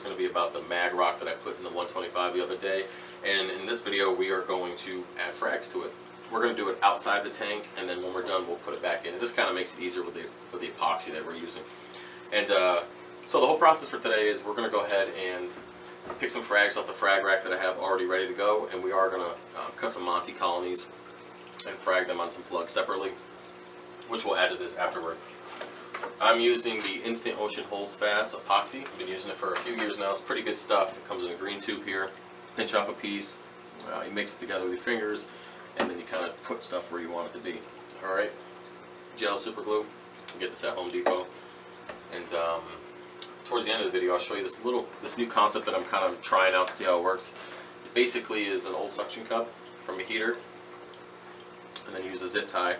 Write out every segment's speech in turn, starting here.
going to be about the mag rock that I put in the 125 the other day. And in this video, we are going to add frags to it. We're going to do it outside the tank, and then when we're done, we'll put it back in. It just kind of makes it easier with the epoxy that we're using. And so the whole process for today is we're going to go ahead and pick some frags off the frag rack that I have already ready to go, and we are going to cut some monti colonies and frag them on some plugs separately, which we'll add to this afterward. I'm using the Instant Ocean Holds Fast epoxy. I've been using it for a few years now. It's pretty good stuff. It comes in a green tube here. Pinch off a piece, you mix it together with your fingers, and then you kind of put stuff where you want it to be. Alright, gel super glue. You can get this at Home Depot. And towards the end of the video, I'll show you this new concept that I'm kind of trying out to see how it works. It basically is an old suction cup from a heater, and then you use a zip tie,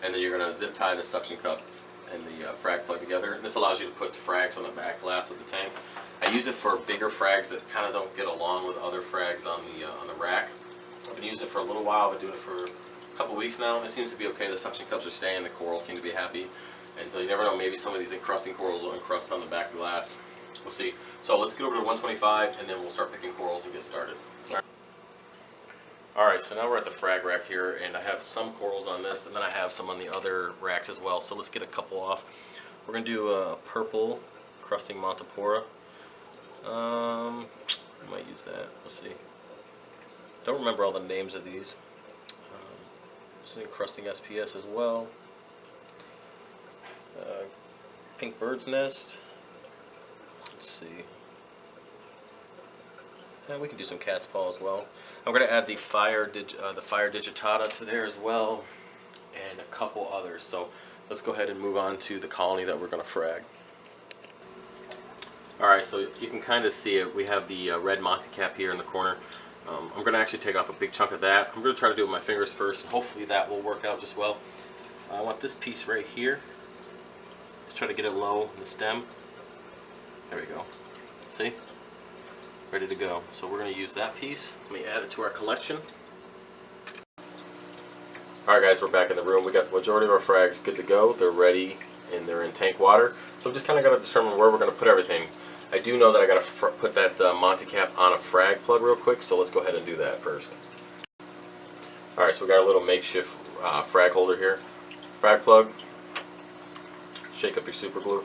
and then you're going to zip tie the suction cup and the frag plug together. And this allows you to put frags on the back glass of the tank. I use it for bigger frags that kind of don't get along with other frags on the rack. I've been using it for a little while. I've been doing it for a couple weeks now, and it seems to be okay. The suction cups are staying. The corals seem to be happy. And you never know, maybe some of these encrusting corals will encrust on the back glass. We'll see. So let's get over to 125, and then we'll start picking corals and get started. Alright, so now we're at the frag rack here, and I have some corals on this, and then I have some on the other racks as well. So let's get a couple off. We're going to do a purple crusting Montipora. I might use that. Let's see. Don't remember all the names of these. There's an encrusting SPS as well. Pink bird's nest. Let's see. And we can do some cat's paw as well. I'm going to add the fire digitata to there as well, and a couple others. So let's go ahead and move on to the colony that we're going to frag. Alright, so you can kind of see it. We have the red monti cap here in the corner. I'm going to actually take off a big chunk of that. I'm going to try to do it with my fingers first, and hopefully that will work out just well. I want this piece right here. Let's try to get it low in the stem. There we go. See? Ready to go. So we're going to use that piece. Let me add it to our collection. Alright guys, we're back in the room. We got the majority of our frags good to go. They're ready and they're in tank water. So I'm just kind of got to determine where we're going to put everything. I do know that I got to put that monti cap on a frag plug real quick, so let's go ahead and do that first. Alright, so we got a little makeshift frag holder here. Frag plug. Shake up your super glue.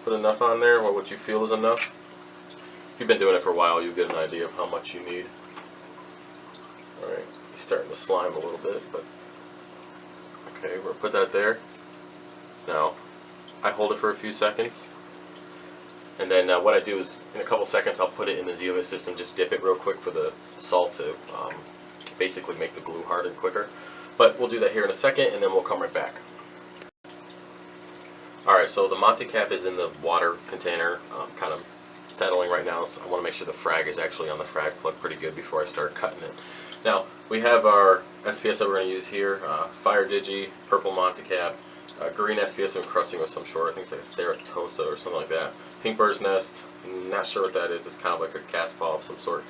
Put enough on there, or what you feel is enough. If you've been doing it for a while, you'll get an idea of how much you need. Alright, he's starting to slime a little bit, but okay, we're going to put that there. Now, I hold it for a few seconds, and then what I do is, in a couple seconds, I'll put it in the Zeolite system, just dip it real quick for the salt to basically make the glue harden quicker. But we'll do that here in a second, and then we'll come right back. Alright, so the monti cap is in the water container, kind of settling right now, so I want to make sure the frag is actually on the frag plug pretty good before I start cutting it. Now, we have our SPS that we're going to use here, Fire Digi, purple monti cap, green SPS encrusting of some sort, I think it's like a Ceratosa or something like that, pink bird's nest, not sure what that is, it's kind of like a cat's paw of some sort,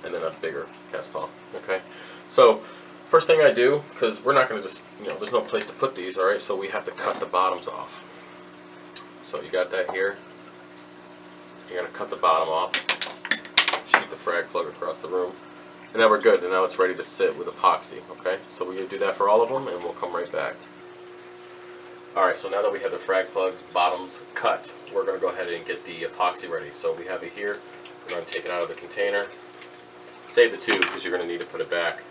and then a bigger cat's paw. Okay, so first thing I do, because we're not going to just, there's no place to put these, alright, so we have to cut the bottoms off. So you got that here. You're going to cut the bottom off, shoot the frag plug across the room, and now we're good, and now it's ready to sit with epoxy, okay? So we're going to do that for all of them, and we'll come right back. Alright, so now that we have the frag plug bottoms cut, we're going to go ahead and get the epoxy ready. So we have it here. We're going to take it out of the container. Save the tube, because you're going to need to put it back.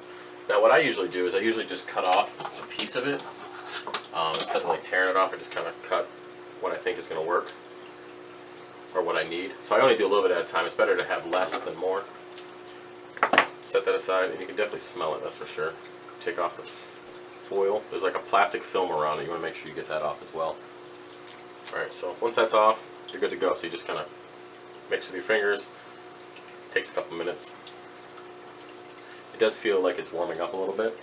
Now what I usually do is I usually just cut off a piece of it. Instead of like tearing it off, I just kind of cut what I think is going to work, or what I need. So I only do a little bit at a time. It's better to have less than more. Set that aside, and you can definitely smell it, that's for sure. Take off the foil. There's like a plastic film around it. You want to make sure you get that off as well. Alright, so once that's off, you're good to go. So you just kind of mix with your fingers. Takes a couple minutes. It does feel like it's warming up a little bit.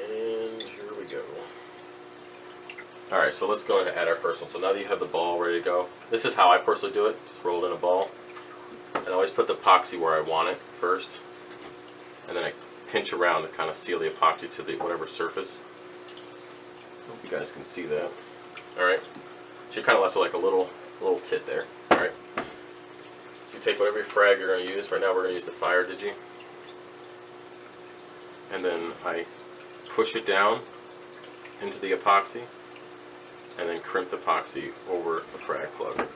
And here we go. Alright, so let's go ahead and add our first one. So now that you have the ball ready to go, this is how I personally do it. Just roll it in a ball. And I always put the epoxy where I want it first. And then I pinch around to kind of seal the epoxy to the whatever surface. You guys can see that. Alright, so you're kind of left with like a little tit there. Alright, so you take whatever frag you're going to use. Right now we're going to use the fire digi. And then I push it down into the epoxy and then crimp the epoxy over the frag plug.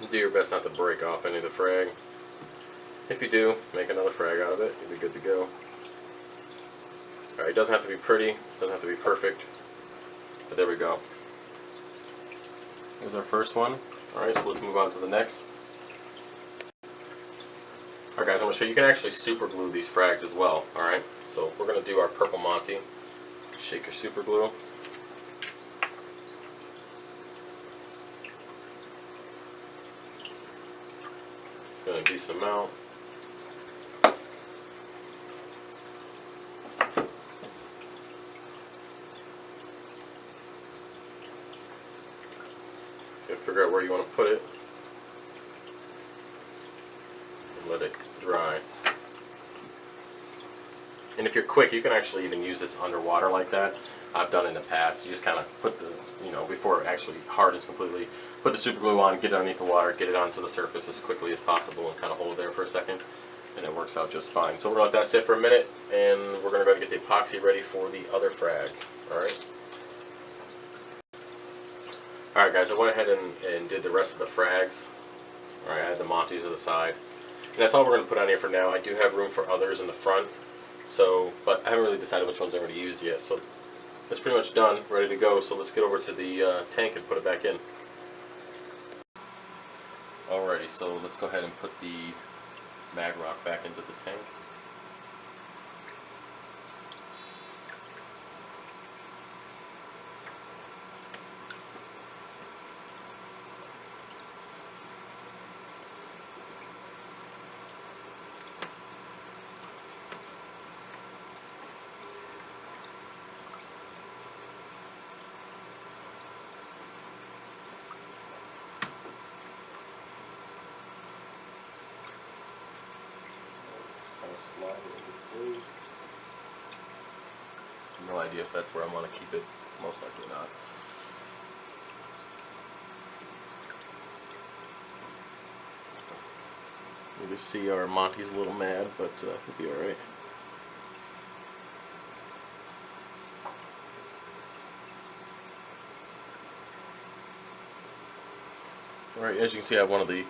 Do your best not to break off any of the frag. If you do, make another frag out of it, you'll be good to go. Alright, it doesn't have to be pretty, it doesn't have to be perfect, but there we go. Here's our first one. Alright, so let's move on to the next. Alright guys, I'm going to show you, you can actually super glue these frags as well. Alright, so we're going to do our purple monti. Shake your super glue. A decent amount. So you figure out where you want to put it and let it dry. And if you're quick, you can actually even use this underwater like that. I've done it in the past. You just kind of put the, before it actually hardens completely, put the super glue on, get it underneath the water, get it onto the surface as quickly as possible and kind of hold it there for a second, and it works out just fine. So we're going to let that sit for a minute, and we're going to go get the epoxy ready for the other frags. Alright? Alright guys, I went ahead and did the rest of the frags. Alright, I had the monti to the side. And that's all we're going to put on here for now. I do have room for others in the front, but I haven't really decided which ones I'm going to use yet. So it's pretty much done, ready to go. So let's get over to the tank and put it back in. Alrighty, so let's go ahead and put the mag rock back into the tank. Slide it into place. No idea if that's where I want to keep it. Most likely not. You just see our Monty's a little mad, but he'll be alright. Alright, as you can see, I have one of the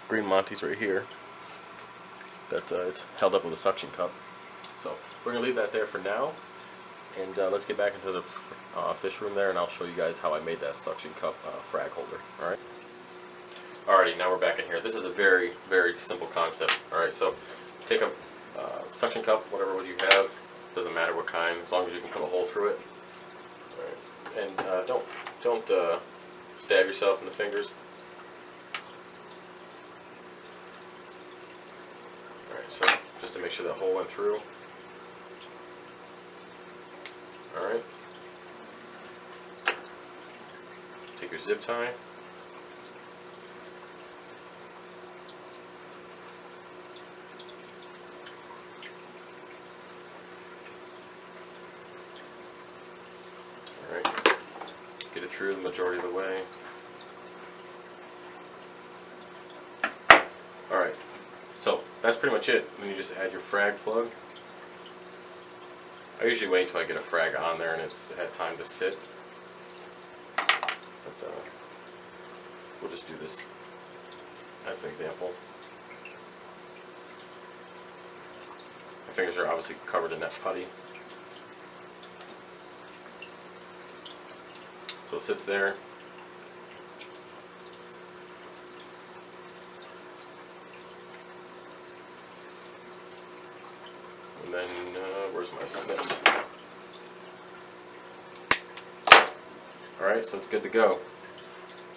green Monty's right here. That is held up with a suction cup. So we're going to leave that there for now, and let's get back into the fish room there, and I'll show you guys how I made that suction cup frag holder. Alright. Alrighty, now we're back in here. This is a very, very simple concept. Alright, so take a suction cup, whatever one you have, doesn't matter what kind, as long as you can put a hole through it. Alright, and don't stab yourself in the fingers. So just to make sure that hole went through. Alright. Take your zip tie. Alright. Get it through the majority of the way. Alright. So that's pretty much it. Then you just add your frag plug. I usually wait until I get a frag on there and it's had time to sit. But we'll just do this as an example. My fingers are obviously covered in that putty. So it sits there. And then, where's my snips? Alright, so it's good to go.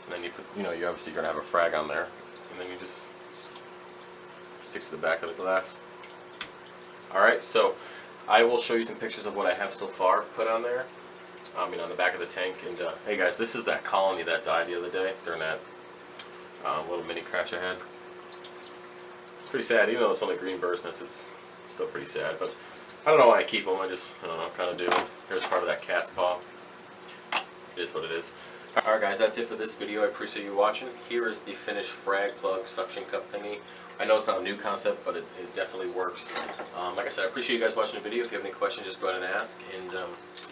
And then you put, you obviously gonna have a frag on there. And then you just sticks to the back of the glass. Alright, so I will show you some pictures of what I have so far put on there. On the back of the tank. And hey guys, this is that colony that died the other day during that little mini crash I had. pretty sad. Even though it's only green burst nets, it's still pretty sad. But I don't know why I keep them. I don't know, kind of do. Here's part of that cat's paw. It is what it is. Alright guys, that's it for this video. I appreciate you watching. Here is the finished frag plug suction cup thingy. I know it's not a new concept, but it definitely works. Like I said, I appreciate you guys watching the video. If you have any questions, just go ahead and ask. And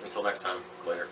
until next time, later.